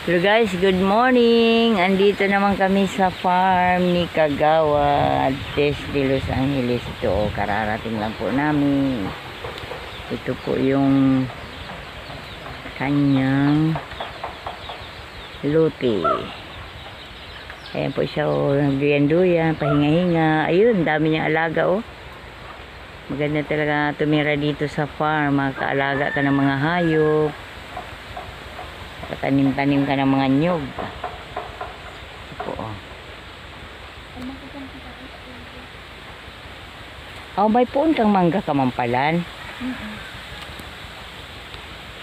Hello guys, good morning. Andito naman kami sa farm ni Kagawad Des de Los Angeles. Ito, kararating lang po namin. Ito po yung kanyang lote. Ayan po siya, nagduyan-duyan, pahinga-hinga. Ayun, dami niyang alaga oh. Maganda talaga tumira dito sa farm. Makaalaga ka ng mga hayop. Tanim-tanim ka ng mga nyug. Ito po. Oh, may puon kang mangga kamampalan.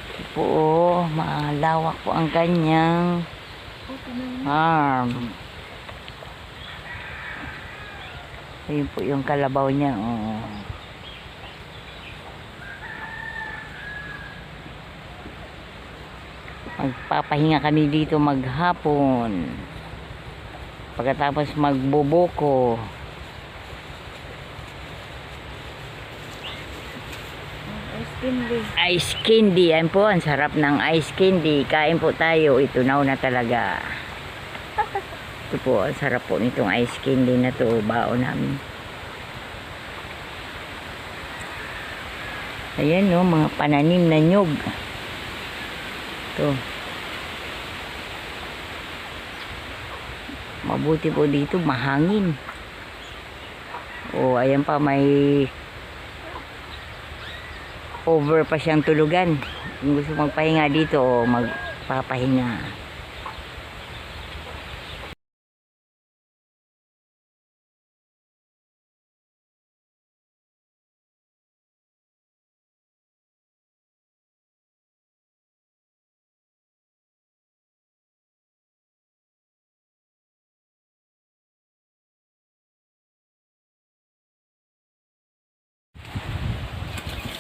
Ito po, malawak po ang kanyang farm. Ayun po yung kalabaw niya. Oh. Magpapahinga kami dito maghapon. Pagkatapos magbuboko. Ice candy. Ayan po, ang sarap ng ice candy. Kain po tayo. Itunaw na talaga. Ito po, ang sarap po nitong ice candy na to. Baon namin. Ayan no, mga pananim na nyug. Ito. Mabuti po dito, mahangin. Oh, ayan pa, may over pa siyang tulugan. Kung gusto magpahinga dito, oh, magpapahinga.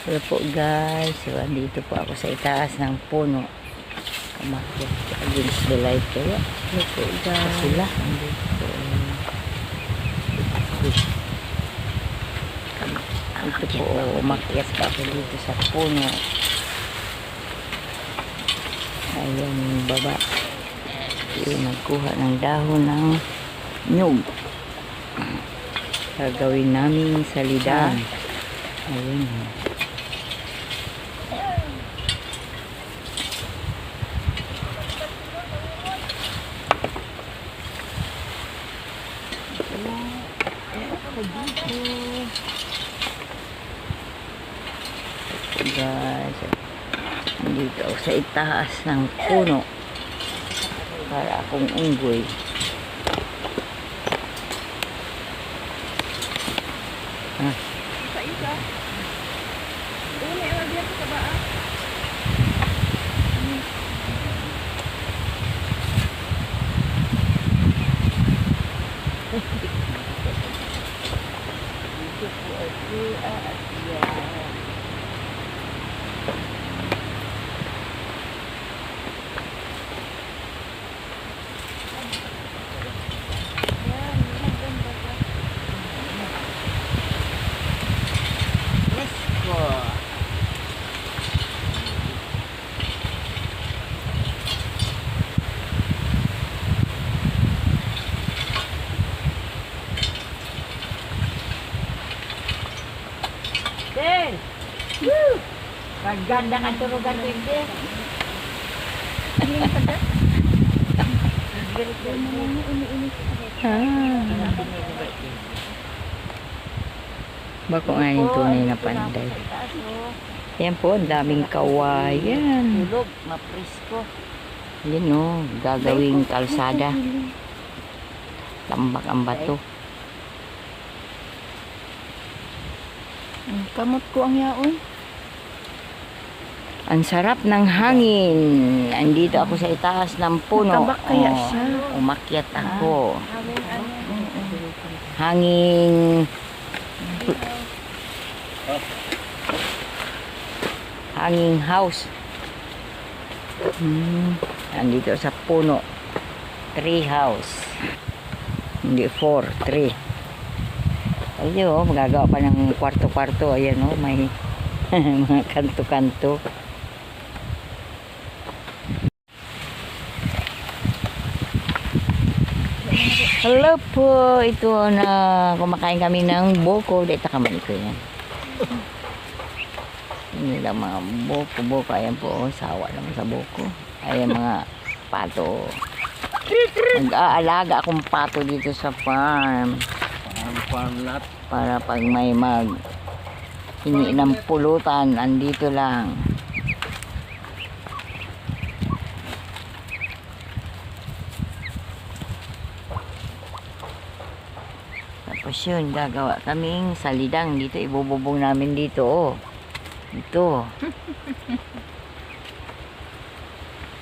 So po guys, so andito po ako sa itaas ng puno. Kumakit against the light kaya. So po guys, sila andito. Ito po, umakyat pa ako dito sa puno. Ayan yung baba. Yung nagkuha ng dahon ng nyug. Gagawin namin salidan. Ayun. Guys, nandito ako sa itaas ng puno para akong unggoy. Woo! Maganda ka turugan ko hindi. Bako nga yung tunay na panday. Yan po, ang daming kawayan. Maprisko. Yan o, gagawing kalsada. Tambak ang bato. Kamot ko ang yaon. Ang sarap ng hangin. Andito ako sa itaas ng puno. Matabak kaya siya. Umakyat ako. Hanging hanging house. Andito sa puno. Tree house. Hindi 4, 3. Ayun, magagawa pa ng kwarto-kwarto. Ayan o, may mga kanto-kanto. Hello po. Ito na kumakain kami ng buko. Dito kamay ko yan. Hindi lang mga buko. Ayan po. Oh, sawa naman sa buko. Ayan mga pato. Nag-aalaga akong pato dito sa farm. Farm lot. Para pag may hingi ng pulutan, andito lang. Tapos yun, gagawa kaming salidang dito. Ibububong namin dito, oh. Ito.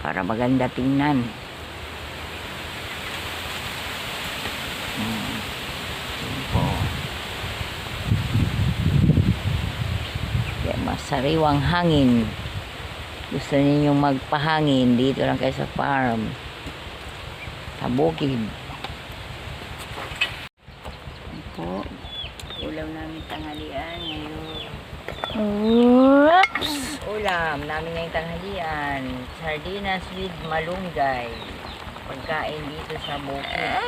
Para maganda tingnan. Yun po. Kaya masariwang hangin. Gusto ninyong magpahangin, dito lang kayo sa farm. Sa bukid. Po, ulam namin tanghalian ngayon. Ulam namin ngayong tanghalian, sardinas with malunggay. Pagkain dito sa bukid.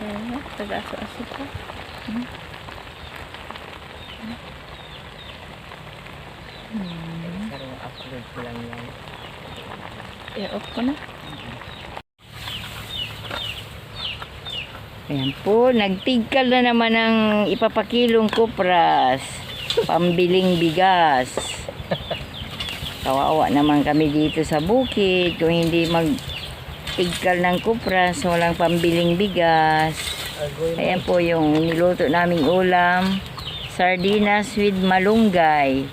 Sarap. Taga-aso-aso pa. Karong upload ko lang yan. I-off ko na. Ayan po, nagtigkal na naman ng ipapakilong kupras. Pambiling bigas. Kawawa naman kami dito sa bukid. Kung hindi magtigkal ng kupras, walang pambiling bigas. Ayan po yung niluto naming ulam. Sardinas with malunggay.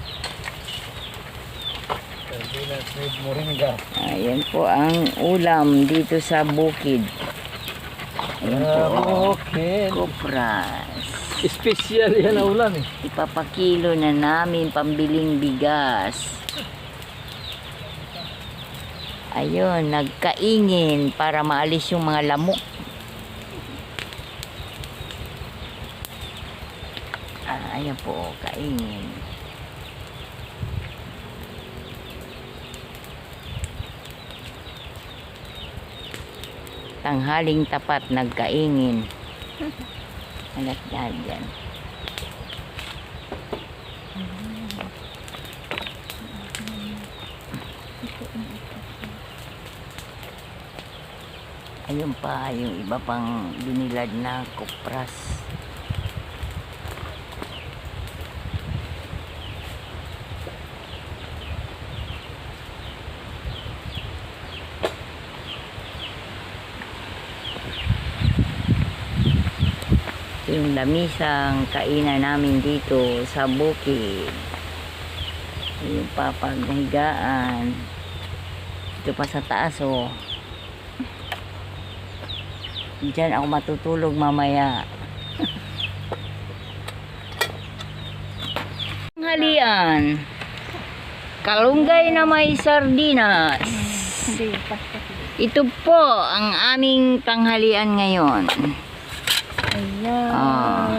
Sardinas with moringa. Ayan po ang ulam dito sa bukid. Ayan po. Okay. Kupras. Special yan na ulam eh. Ipapakilo na namin pambiling bigas. Ayun, nagkaingin para maalis yung mga lamok. Ayan po, kaingin. Tanghaling tapat, nagkaingin. Anak dyan. Ayun pa, yung iba pang binilad na kupras. Yung lamisang kainan namin dito sa bukid. Yung papaghigaan. Ito pa sa taas, oh. Diyan ako matutulog mamaya. Halian. Kalunggay na may sardinas. Hindi, pasta. Ito po ang aming tanghalian ngayon. Ayan. Ah.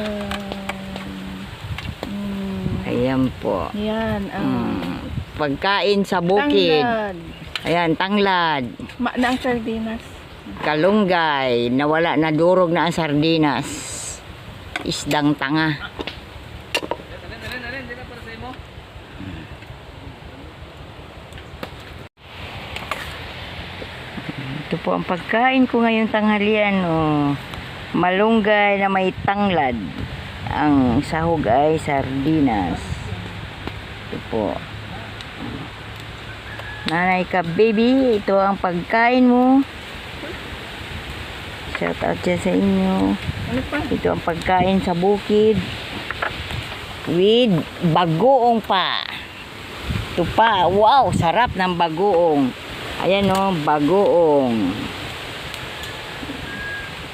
Ayan po. Yan. Pagkain sa bukid. Tanglad. Ayan, tanglad. Na ang sardinas. Kalunggay. Nawala na, durog na ang sardinas. Isdang tanga. Ito po ang pagkain ko ngayong tanghalian. Oh. Malunggay na may tanglad. Ang sahog ay sardinas. Ito po. Nanay ka, baby. Ito ang pagkain mo. Shout out dyan sa inyo. Ano pa? Ito ang pagkain sa bukid. With bagoong pa. Ito pa. Wow, sarap ng bagoong. Ayan o, bagoong.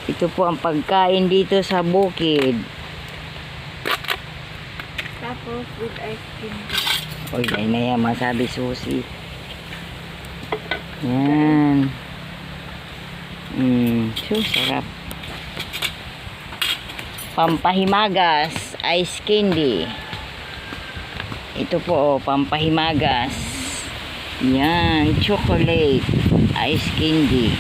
Ito po ang pagkain dito sa bukid. Tapos with ice cream. Uy, dahil na yan, masabi susi. Yan. So, sarap. Pampahimagas, ice candy. Ito po, pampahimagas. Yan, chocolate, ice candy.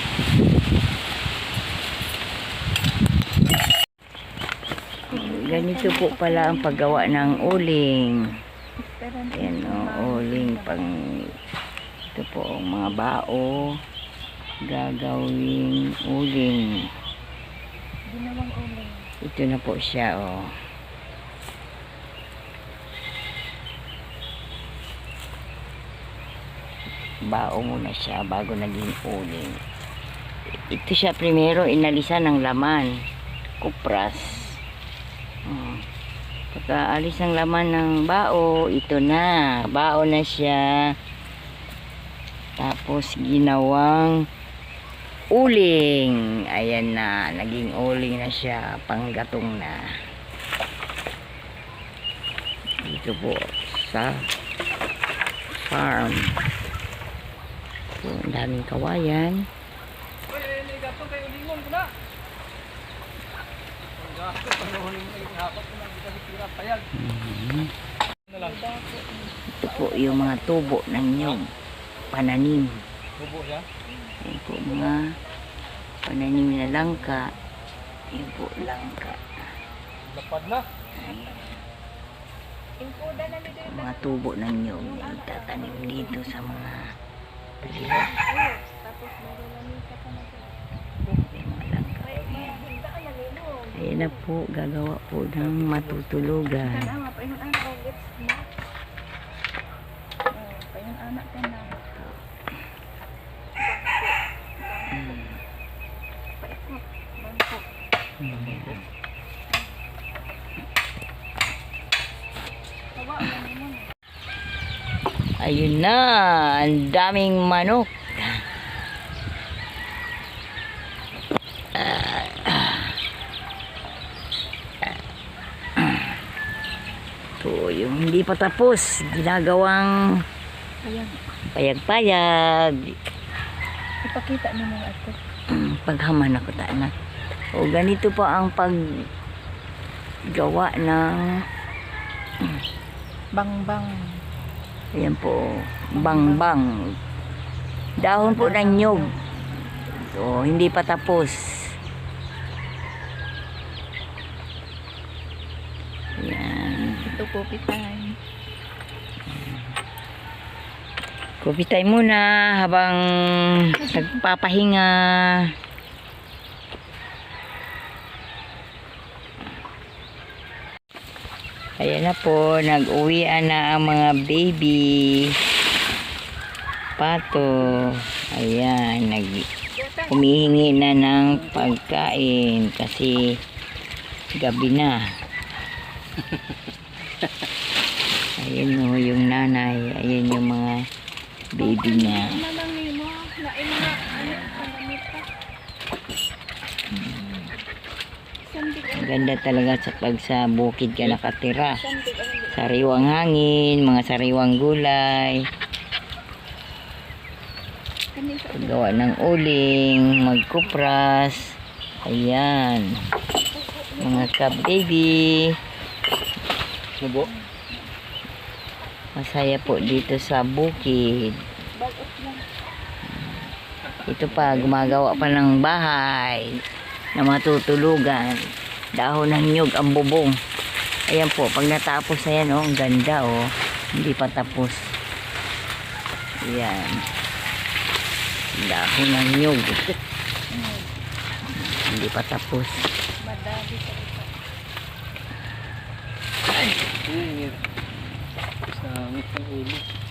Ganito po pala ang paggawa ng uling. Esperan. Ayan o, uling pang ito po ang mga bao gagawing uling. Ginawang uling. Ito na po siya o. Bao muna siya bago naging uling. Ito siya primero inalisan ng laman. Kupras. Pagkaalis ng laman ng bao, ito na. Bao na siya. Tapos ginawang uling. Ayan na. Naging uling na siya. Panggatong na. Dito po sa farm. So, ang daming kawayan. Ito po yung mga tubo ng nyog. Pananim. Ayan po mga pananim na langka. Ayan po langka. Lapad na. Mga tubo ng nyog na itatanim dito sa mga paligid. Mga langka. Ayan na po, gagawa po ng matutulugan. Kana pa yung anak ko gets mo. Pa yung anak ko na. Bangkok. Tawa na mo. Ayun na, ang daming manok. Ito, yung hindi pa tapos, ginagawang Ayan. payag-payag. Ipakita mo mga ato. Paghaman ako na. O ganito po ang paggawa ng Bang-bang. ayan po, bang-bang. Dahon po ng nyog. So, hindi pa tapos. Ayan. Ito coffee time. Coffee time muna habang nagpapahinga. Ayan na po, nag-uwian na ang mga baby. Pato. Ayan, humihingi na ng pagkain kasi gabi na. Ayan o, yung nanay. Ayan yung mga baby niya. Manang nimo na ina ano pandamit pa. Ang ganda talaga sa pag sa bukid ka nakatira. Sariwang hangin, mga sariwang gulay. Paggawa ng uling, magkupras. Ayan. Mga ka-baby. Subo. Masaya po dito sa bukid. Ito pa, gumagawa pa ng bahay na matutulugan. Dahon ng nyug ang bubong. Ayan po, pag natapos na yan, oh, ang ganda, oh. Hindi pa tapos. Ayan. Dahon ng nyug. Hindi pa tapos. Madali sa ito. Sa ulo.